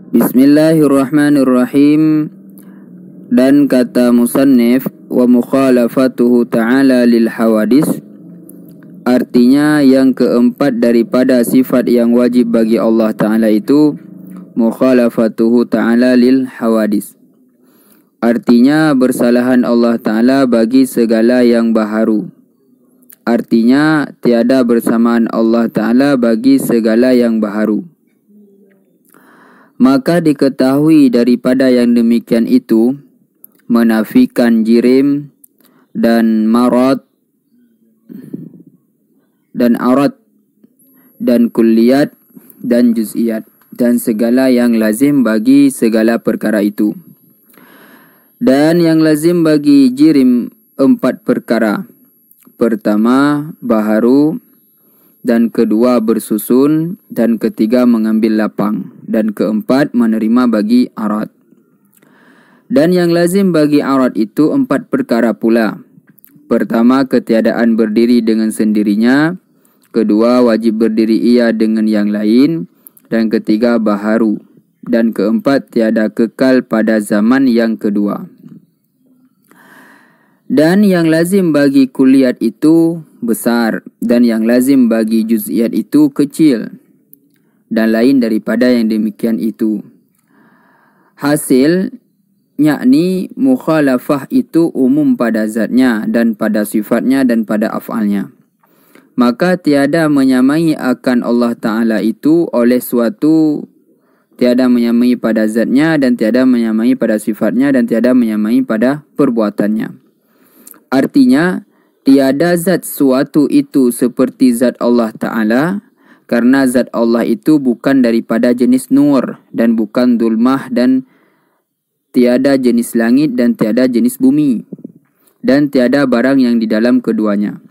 Bismillahirrahmanirrahim. Dan kata musannif, wa mukhalafatuhu ta'ala lil hawadis, artinya yang keempat daripada sifat yang wajib bagi Allah Ta'ala itu mukhalafatuhu ta'ala lil hawadis, artinya bersalahan Allah Ta'ala bagi segala yang baharu. Artinya tiada bersamaan Allah Ta'ala bagi segala yang baharu. Maka diketahui daripada yang demikian itu menafikan jirim dan marad dan arat dan kulliyat dan juz'iyat dan segala yang lazim bagi segala perkara itu. Dan yang lazim bagi jirim 4 perkara. Pertama, baharu, dan kedua bersusun, dan ketiga mengambil lapang, dan keempat menerima bagi arat. Dan yang lazim bagi arat itu 4 perkara pula. Pertama, ketiadaan berdiri dengan sendirinya. Kedua, wajib berdiri ia dengan yang lain. Dan ketiga, baharu. Dan keempat, tiada kekal pada zaman yang kedua. Dan yang lazim bagi kulliyat itu besar, dan yang lazim bagi juz'iyat itu kecil, dan lain daripada yang demikian itu. Hasil, yakni mukhalafah itu umum pada zatnya dan pada sifatnya dan pada af'alnya. Maka tiada menyamai akan Allah Ta'ala itu oleh suatu, tiada menyamai pada zatnya dan tiada menyamai pada sifatnya dan tiada menyamai pada perbuatannya. Artinya, tiada zat suatu itu seperti zat Allah Ta'ala, karena zat Allah itu bukan daripada jenis nur dan bukan dulmah, dan tiada jenis langit dan tiada jenis bumi, dan tiada barang yang di dalam keduanya.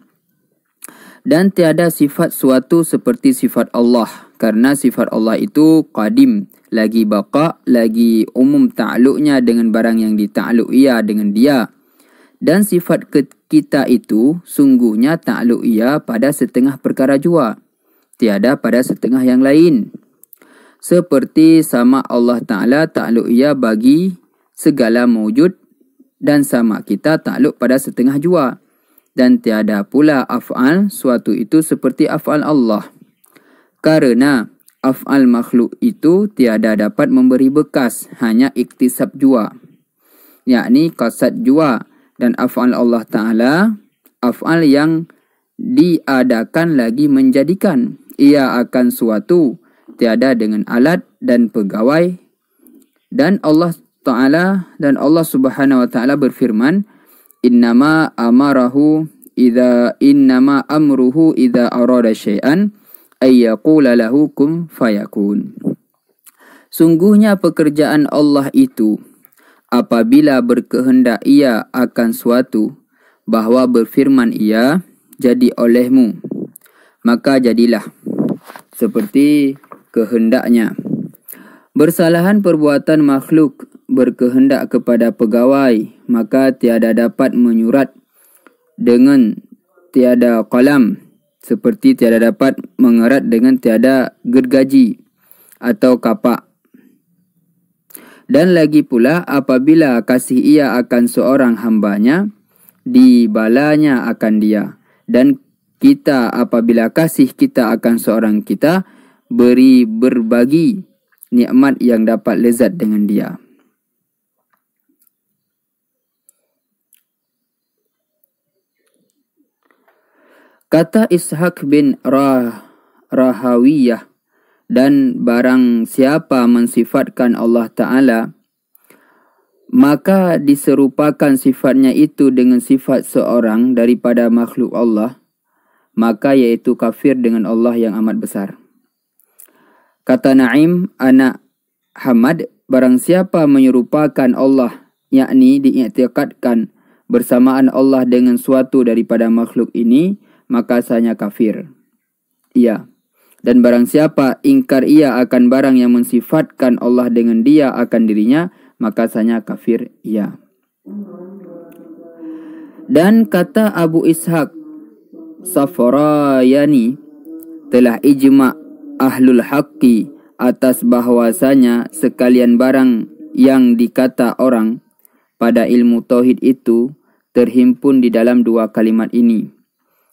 Dan tiada sifat suatu seperti sifat Allah, karena sifat Allah itu qadim, lagi baqa, lagi umum ta'aluknya dengan barang yang dita'aluk ia dengan dia. Dan sifat kita itu sungguhnya ta'aluk ia pada setengah perkara jua, tiada pada setengah yang lain. Seperti sama Allah Ta'ala ta'aluk ia bagi segala mewujud, dan sama kita ta'aluk pada setengah jua. Dan tiada pula af'al suatu itu seperti af'al Allah, karena af'al makhluk itu tiada dapat memberi bekas, hanya iktisab jua, yakni qasad jua. Dan af'al Allah Ta'ala, af'al yang diadakan lagi menjadikan. Ia akan suatu, tiada dengan alat dan pegawai. Dan Allah Ta'ala dan Allah Subhanahu Wa Ta'ala berfirman, Innama amruhu idza arada syai'an ayyaqula lahu kun fayakun. Sungguhnya pekerjaan Allah itu, apabila berkehendak ia akan suatu, bahwa berfirman ia, jadi olehmu, maka jadilah seperti kehendaknya. Bersalahan perbuatan makhluk berkehendak kepada pegawai, maka tiada dapat menyurat dengan tiada qalam, seperti tiada dapat mengerat dengan tiada gergaji atau kapak. Dan lagi pula apabila kasih ia akan seorang hambanya, dibalanya akan dia. Dan kita apabila kasih kita akan seorang kita, berbagi nikmat yang dapat lezat dengan dia. Kata Ishaq bin Rahawiyah, dan barang siapa mensifatkan Allah Ta'ala, maka diserupakan sifatnya itu dengan sifat seorang daripada makhluk Allah, maka yaitu kafir dengan Allah yang amat besar. Kata Naim anak Hamad, barang siapa menyerupakan Allah, yakni diiktikadkan bersamaan Allah dengan suatu daripada makhluk ini, maka sahnya kafir ia. Dan barang siapa ingkar ia akan barang yang mensifatkan Allah dengan dia akan dirinya, maka sahnya kafir ia. Dan kata Abu Ishaq Safarayani, telah ijma' ahlul haqqi atas bahwasanya sekalian barang yang dikata orang pada ilmu tauhid itu terhimpun di dalam dua kalimat ini.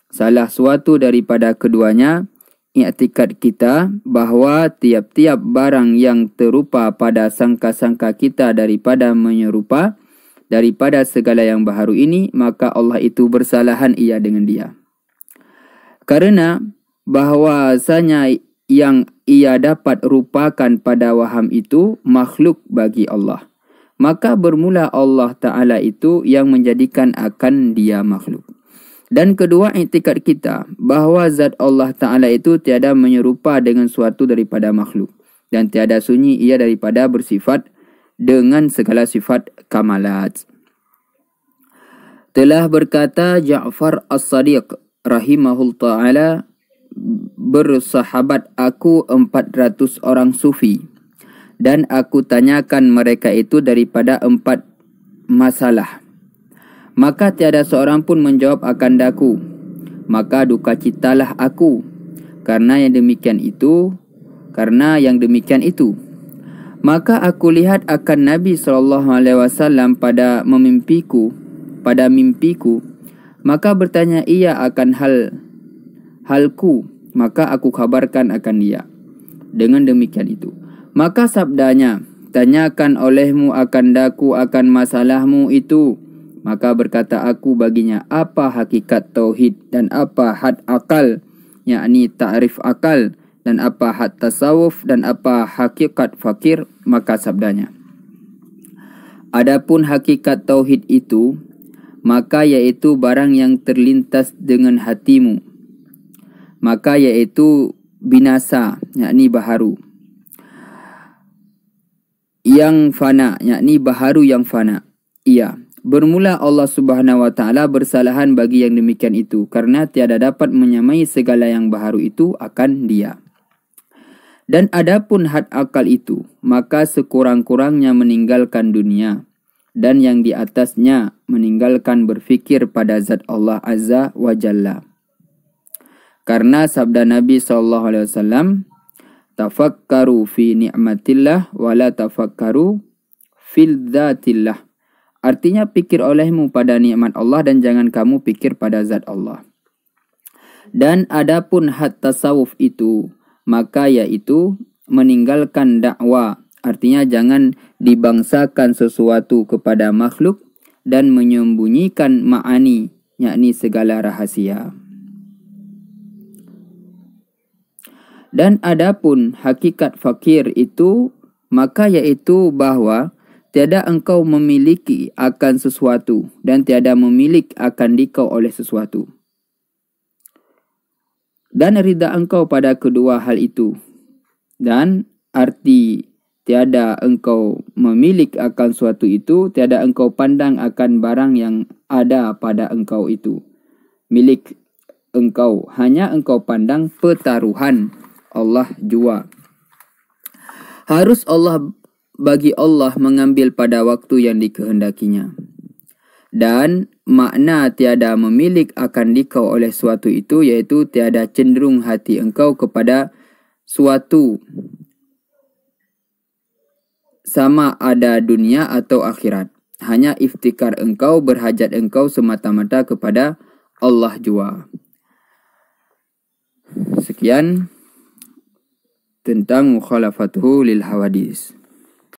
Salah suatu daripada keduanya, i'tikad kita bahawa tiap-tiap barang yang terupa pada sangka-sangka kita daripada menyerupa daripada segala yang baharu ini, maka Allah itu bersalahan ia dengan dia. Karena bahwasanya yang ia dapat rupakan pada waham itu makhluk bagi Allah, maka bermula Allah Ta'ala itu yang menjadikan akan dia makhluk. Dan kedua, i'tikad kita bahawa zat Allah Ta'ala itu tiada menyerupa dengan suatu daripada makhluk, dan tiada sunyi ia daripada bersifat dengan segala sifat kamalat. Telah berkata Ja'far As-Sadiq rahimahullah ta'ala, bersahabat aku 400 orang sufi, dan aku tanyakan mereka itu daripada 4 masalah. Maka tiada seorang pun menjawab akan daku. Maka duka citalah aku karena yang demikian itu. Maka aku lihat akan Nabi SAW pada mimpiku. Maka bertanya ia akan halku. Maka aku kabarkan akan dia. Dengan demikian itu, maka sabdanya, tanyakan olehmu akan daku akan masalahmu itu. Maka berkata aku baginya, apa hakikat tauhid dan apa had akal, yakni ta'rif akal, dan apa had tasawuf dan apa hakikat fakir. Maka sabdanya, adapun hakikat tauhid itu, maka yaitu barang yang terlintas dengan hatimu, maka yaitu binasa, yakni baharu, yang fana, yakni baharu yang fana. Ia bermula Allah Subhanahu wa ta'ala bersalahan bagi yang demikian itu, karena tiada dapat menyamai segala yang baharu itu akan dia. Dan adapun had akal itu, maka sekurang-kurangnya meninggalkan dunia dan yang di atasnya, meninggalkan berfikir pada zat Allah Azza wa Jalla. Karena sabda Nabi SAW, tafakkaru fi ni'matillah wala tafakkaru fil dhatillah. Artinya, pikir olehmu pada nikmat Allah dan jangan kamu pikir pada zat Allah. Dan adapun had tasawuf itu, maka yaitu meninggalkan dakwah. Artinya, jangan dibangsakan sesuatu kepada makhluk dan menyembunyikan ma'ani, yakni segala rahasia. Dan adapun hakikat fakir itu, maka yaitu bahawa tiada engkau memiliki akan sesuatu dan tiada memiliki akan dikau oleh sesuatu. Dan rida engkau pada kedua hal itu. Dan arti tiada engkau memiliki akan suatu itu, tiada engkau pandang akan barang yang ada pada engkau itu. Milik engkau, hanya engkau pandang pertaruhan Allah jua. Harus bagi Allah mengambil pada waktu yang dikehendakinya. Dan makna tiada memiliki akan dikau oleh suatu itu, iaitu tiada cenderung hati engkau kepada suatu, sama ada dunia atau akhirat. Hanya iftikar engkau, berhajat engkau semata-mata kepada Allah jua. Sekian tentang mukhalafatuhu lil hawadis.